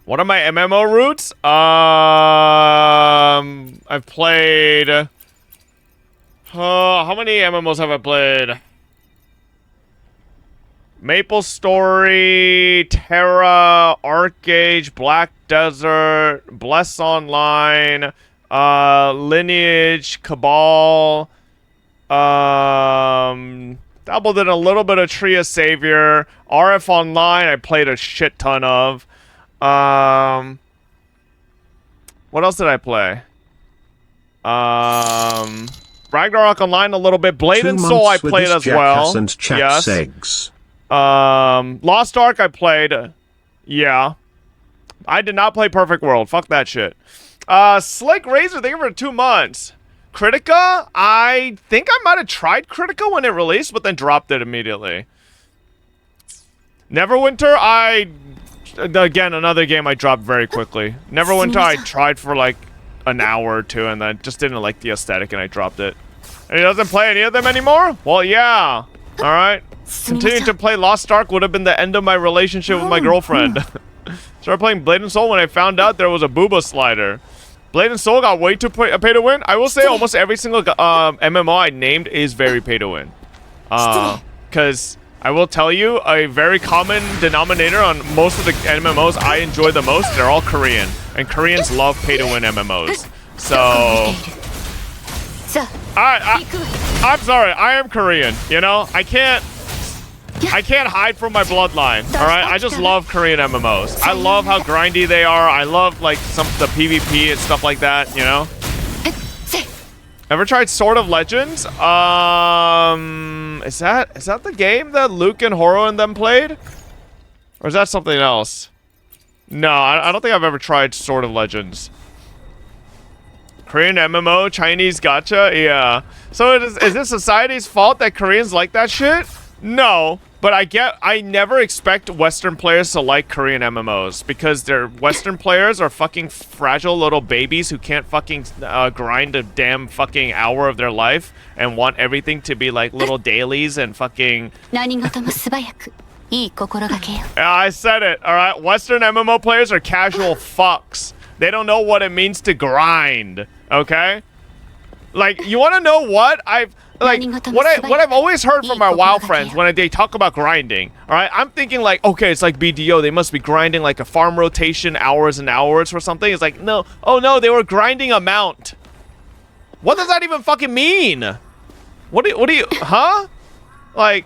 What are my MMO roots? I've played... how many MMOs have I played? Maple Story, Terra, Arcade, Black Desert, Bless Online, Lineage, Cabal, dabbled in a little bit of Tree of Savior, RF Online, I played a shit ton of. What else did I play? Ragnarok Online a little bit. Blade and Soul I played as well. And yes. Eggs. Lost Ark I played. Yeah. I did not play Perfect World. Fuck that shit. Slick Razor, thank you for 2 months. Critica? I think I might have tried Critica when it released, but then dropped it immediately. Neverwinter, again, another game I dropped very quickly. Neverwinter, I tried for like an hour or two, and then just didn't like the aesthetic, and I dropped it. And he doesn't play any of them anymore? Well, yeah. Alright. Continuing to play Lost Ark would have been the end of my relationship with my girlfriend. Started playing Blade and Soul when I found out there was a booba slider. Blade and Soul got way too pay to win. I will say almost every single MMO I named is very pay to win. Because I will tell you, a very common denominator on most of the MMOs I enjoy the most, they're all Korean. And Koreans love pay to win MMOs. So... I'm sorry, I am Korean, you know? I can't hide from my bloodline, alright? I just love Korean MMOs. I love how grindy they are. I love, like, some of the PvP and stuff like that, you know? Ever tried Sword of Legends? Is that the game that Luke and Horo and them played? Or is that something else? No, I don't think I've ever tried Sword of Legends. Korean MMO, Chinese gacha? Yeah. So is this society's fault that Koreans like that shit? No. But I never expect Western players to like Korean MMOs because their Western players are fucking fragile little babies who can't fucking grind a damn fucking hour of their life and want everything to be like little dailies and fucking... I said it, alright? Western MMO players are casual fucks. They don't know what it means to grind, okay? Like, you want to know what? What I've always heard from my WoW friends when they talk about grinding, all right? I'm thinking like, okay, it's like BDO. They must be grinding like a farm rotation hours and hours or something. It's like, no. Oh, no, they were grinding a mount. What does that even fucking mean? What do you, huh? Like,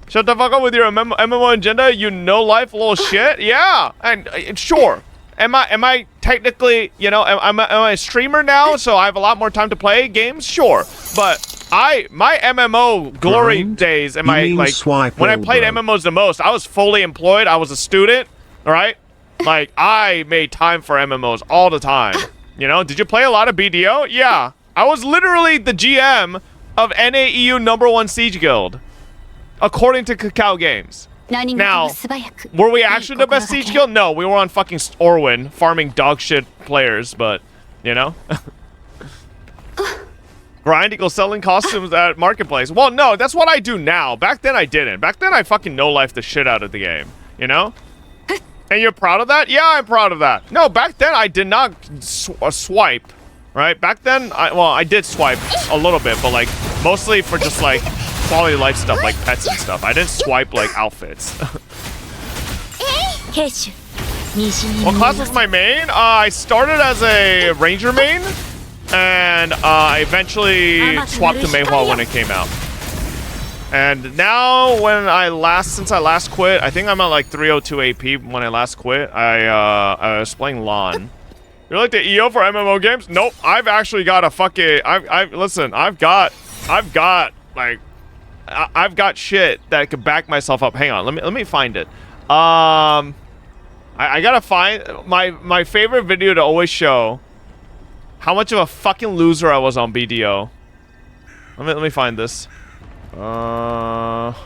shut the fuck up with your MMO agenda, you no-life little shit? Yeah, and sure. Am I technically, you know, am I a streamer now, so I have a lot more time to play games? Sure. But my MMO glory days, when I played MMOs the most, I was fully employed, I was a student, alright? Like, I made time for MMOs all the time. You know, did you play a lot of BDO? Yeah. I was literally the GM of NAEU #1 Siege Guild, according to Kakao Games. Now, were we actually the best Siege Guild? No, we were on fucking Orwin, farming dog shit players, but, you know? Grind equals selling costumes at Marketplace. Well, no, that's what I do now. Back then, I didn't. Back then, I fucking no-life the shit out of the game, you know? And you're proud of that? Yeah, I'm proud of that. No, back then, I did not swipe, right? Back then, I did swipe a little bit, but, like, mostly for just, like, quality of life stuff like pets and stuff. I didn't swipe like outfits. What class was my main? I started as a ranger main, and I eventually swapped to Meihua when it came out. And now, since I last quit, I think I'm at like 302 AP when I last quit. I was playing LAN. You like the EO for MMO games? Nope. I've actually got a fucking. Listen. I've got shit that could back myself up. Hang on, let me find it. I gotta find my favorite video to always show how much of a fucking loser I was on BDO. Let me find this. Was?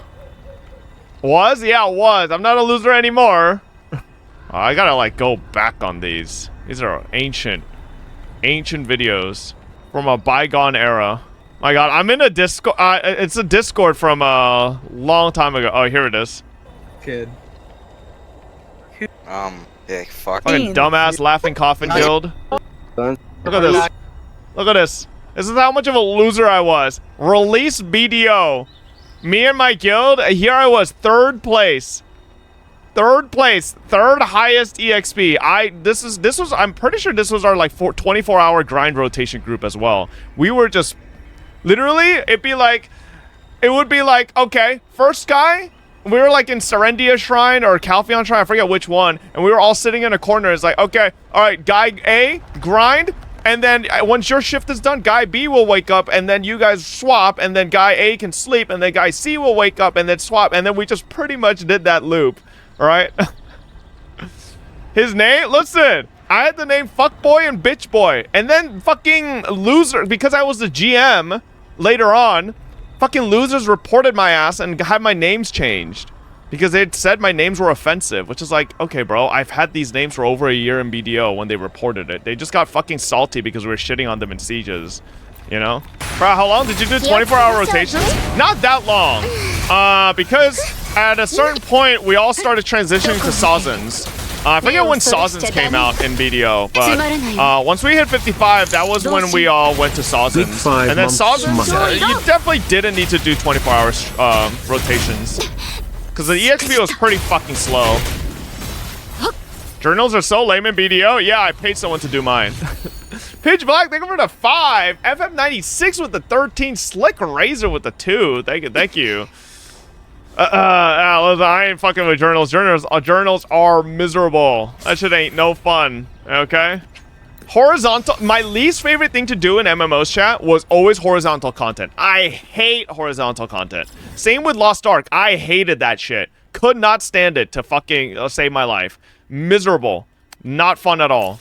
Yeah, it was. I'm not a loser anymore. I gotta like go back on these. These are ancient videos from a bygone era. My god, I'm in a Discord. It's a Discord from a long time ago. Oh, here it is. Kid. Yeah, Fucking dumbass laughing coffin guild. Look at this. Look at this. This is how much of a loser I was. Release BDO. Me and my guild, here I was, 3rd place. 3rd place, 3rd highest EXP. I'm pretty sure this was our like 24-hour grind rotation group as well. We were just, literally, it would be like, okay, first guy, we were like in Serendia Shrine or Calpheon Shrine, I forget which one, and we were all sitting in a corner. It's like, okay, all right, guy A, grind, and then once your shift is done, guy B will wake up, and then you guys swap, and then guy A can sleep, and then guy C will wake up, and then swap, and then we just pretty much did that loop. Alright? His name? Listen, I had the name Fuckboy and Bitch Boy. And then fucking loser, because I was the GM later on, fucking losers reported my ass and had my names changed. Because they had said my names were offensive, which is like, okay, bro, I've had these names for over a year in BDO when they reported it. They just got fucking salty because we were shitting on them in sieges. You know? Bro, how long did you do 24-hour rotations? Not that long. Because at a certain point, we all started transitioning to Sazens. I forget when Sazens came out in BDO, but once we hit 55, that was when we all went to Sazens. And then Sazens, you definitely didn't need to do 24-hour rotations. Because the EXP was pretty fucking slow. Journals are so lame in BDO? Yeah, I paid someone to do mine. Pitch Black, thank you for the 5. FM96 with the 13. Slick Razor with the 2. Thank you. I ain't fucking with journals. Journals are miserable. That shit ain't no fun. Okay? Horizontal. My least favorite thing to do in MMOs chat was always horizontal content. I hate horizontal content. Same with Lost Ark. I hated that shit. Could not stand it to fucking save my life. Miserable. Not fun at all.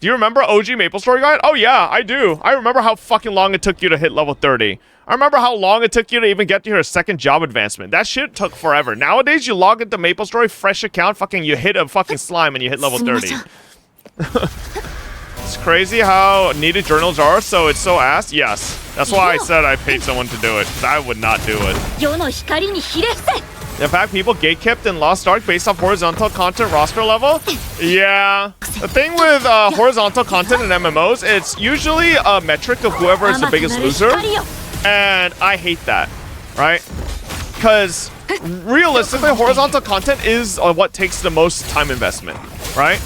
Do you remember OG MapleStory Guide? Oh yeah, I do. I remember how fucking long it took you to hit level 30. I remember how long it took you to even get to your 2nd job advancement. That shit took forever. Nowadays, you log into MapleStory, fresh account, fucking you hit a fucking slime and you hit level 30. It's crazy how needed journals are, so it's so ass. Yes. That's why I said I paid someone to do it, because I would not do it. In fact, people gatekept in Lost Ark based off horizontal content roster level. Yeah. The thing with horizontal content in MMOs, it's usually a metric of whoever is the biggest loser. And I hate that, right? Because realistically, horizontal content is what takes the most time investment, right?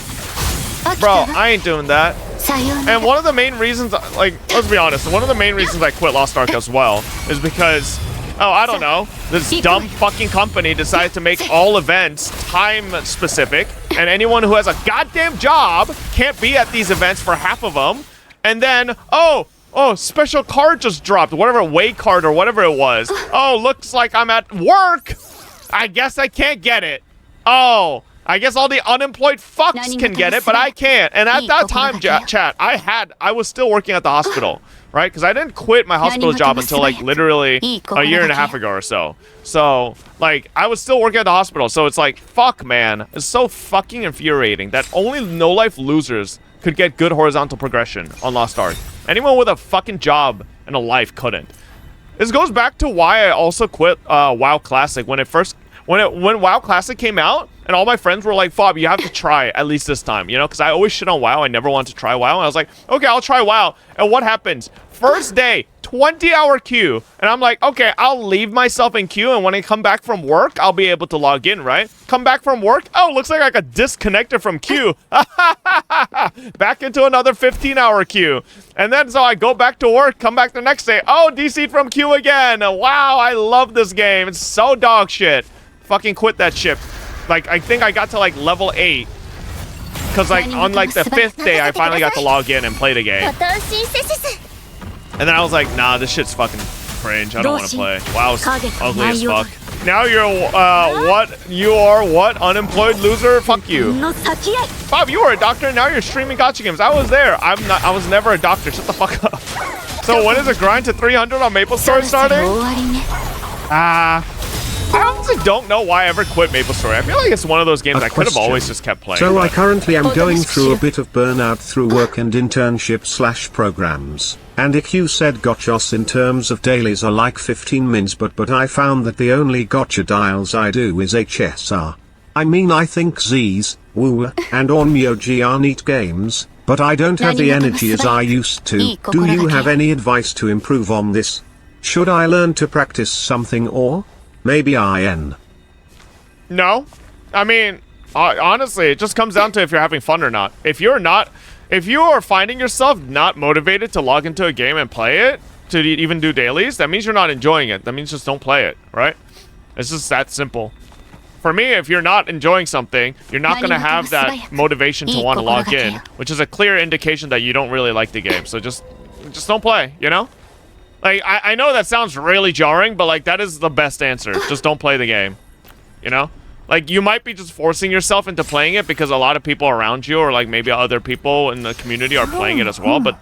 Bro, I ain't doing that. And one of the main reasons, like, let's be honest, one of the main reasons I quit Lost Ark as well is because, oh, I don't know, this dumb fucking company decided to make all events time specific, and anyone who has a goddamn job can't be at these events for half of them. And then, oh, special card just dropped, whatever, way card or whatever it was. Oh, looks like I'm at work. I guess I can't get it. Oh, I guess all the unemployed fucks can get it, but I can't. And at that time, chat, I was still working at the hospital, right? Because I didn't quit my hospital job until like literally a year and a half ago or so. So, like, I was still working at the hospital. So it's like, fuck, man. It's so fucking infuriating that only no-life losers could get good horizontal progression on Lost Ark. Anyone with a fucking job and a life couldn't. This goes back to why I also quit WoW Classic when WoW Classic came out, and all my friends were like, Fob, you have to try at least this time, you know, because I always shit on WoW. I never wanted to try WoW, and I was like, okay, I'll try WoW. And what happens? First day, 20-hour queue, and I'm like, okay, I'll leave myself in queue, and when I come back from work, I'll be able to log in, right? Come back from work, oh, looks like I got disconnected from queue. Back into another 15-hour queue. And then, so I go back to work, come back the next day, oh, DC'd from queue again. Wow, I love this game. It's so dog shit. Fucking quit that shit. Like, I think I got to, like, level 8. Because, like, on, like, the 5th day, I finally got to log in and play the game. And then I was like, nah, this shit's fucking cringe. I don't want to play. Wow, it's ugly as fuck. Now you're, what? You are what? Unemployed loser? Fuck you. Bob, you were a doctor, now you're streaming gacha games. I was there. I was never a doctor. Shut the fuck up. So when is the grind to 300 on MapleStory starting? I honestly don't know why I ever quit MapleStory. I feel like it's one of those games I could have always just kept playing. So I currently am going through a bit of burnout through work and internship/programs. And IQ said gotchas in terms of dailies are like 15 mins, but I found that the only gotcha dials I do is HSR. I mean, I think Z's, Woo, and Onmyoji are neat games, but I don't have the energy as I used to. Do you have any advice to improve on this? Should I learn to practice something, or maybe IN? No. I mean, honestly, it just comes down to if you're having fun or not. If you are finding yourself not motivated to log into a game and play it, to even do dailies, that means you're not enjoying it. That means just don't play it, right? It's just that simple. For me, if you're not enjoying something, you're not going to have that motivation to want to log in, which is a clear indication that you don't really like the game. So just don't play, you know? Like, I know that sounds really jarring, but like, that is the best answer. Just don't play the game, you know? Like, you might be just forcing yourself into playing it because a lot of people around you, or like maybe other people in the community are playing it as well. But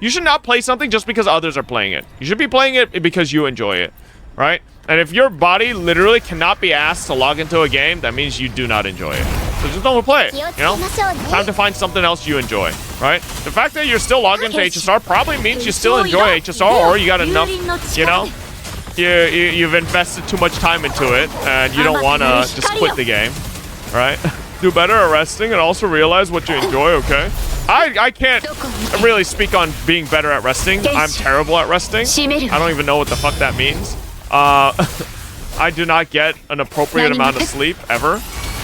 you should not play something just because others are playing it. You should be playing it because you enjoy it, right? And if your body literally cannot be asked to log into a game, that means you do not enjoy it. So just don't play it, you know? Time to find something else you enjoy, right? The fact that you're still logged into HSR probably means you still enjoy HSR, or you got enough, you know? You've invested too much time into it, and you don't want to just quit the game, right? Do better at resting and also realize what you enjoy, okay? I can't really speak on being better at resting. I'm terrible at resting. I don't even know what the fuck that means. I do not get an appropriate amount of sleep ever.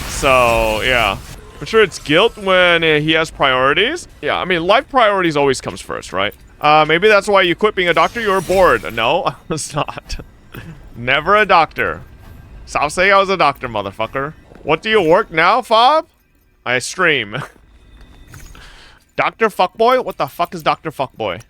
So, yeah. I'm sure it's guilt when he has priorities. Yeah, I mean, life priorities always comes first, right? Maybe that's why you quit being a doctor. You were bored. No, it's not. Never a doctor. Stop saying I was a doctor, motherfucker. What do you work now, Fob? I stream. Dr. Fuckboy? What the fuck is Dr. Fuckboy?